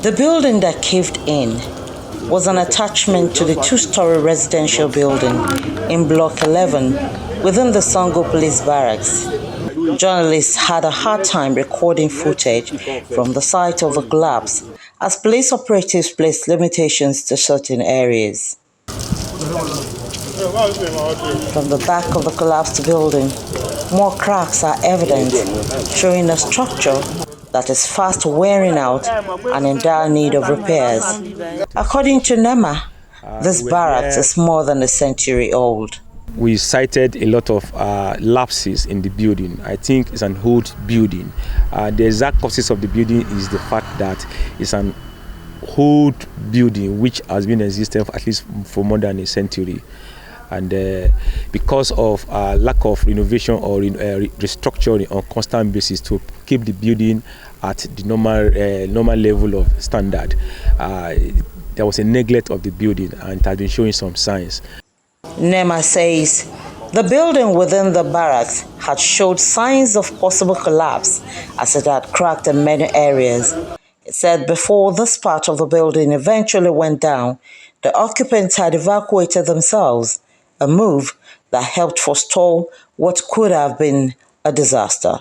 The building that caved in was an attachment to the two-story residential building in Block 11 within the Sango Police Barracks. Journalists had a hard time recording footage from the site of the collapse as police operatives placed limitations to certain areas. From the back of the collapsed building, more cracks are evident, showing a structure that is fast wearing out and in dire need of repairs. According to NEMA, this barracks is more than a century old. We cited a lot of lapses in the building. I think it's an old building. The exact causes of the building is the fact that it's an old building which has been existing for at least for more than a century. And because of lack of renovation or restructuring on constant basis to keep the building at the normal level of standard, there was a neglect of the building and it has been showing some signs. NEMA says the building within the barracks had showed signs of possible collapse as it had cracked in many areas. It said before this part of the building eventually went down, the occupants had evacuated themselves, a move that helped forestall what could have been a disaster.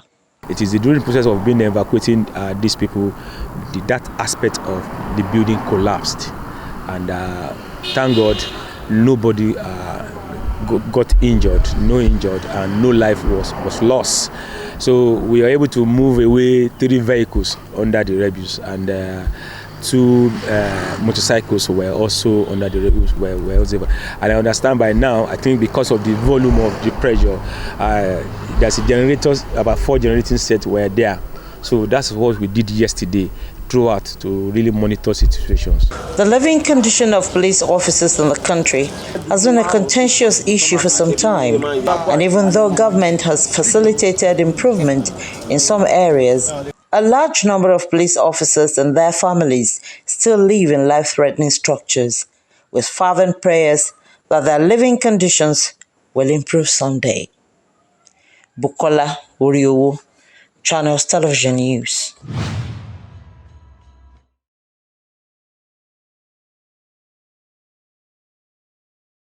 It is during the process of being evacuating these people, that aspect of the building collapsed. And thank God, nobody got injured, and no life was lost. So we were able to move away 3 vehicles under the rebels, and 2 motorcycles were also under the rebels. And I understand by now, I think because of the volume of the pressure, there's generators, about 4 generating sets were there. So that's what we did yesterday throughout to really monitor situations. The living condition of police officers in the country has been a contentious issue for some time, and even though government has facilitated improvement in some areas, a large number of police officers and their families still live in life-threatening structures, with fervent prayers that their living conditions will improve someday. Bukola Uriowo, Channels Television News.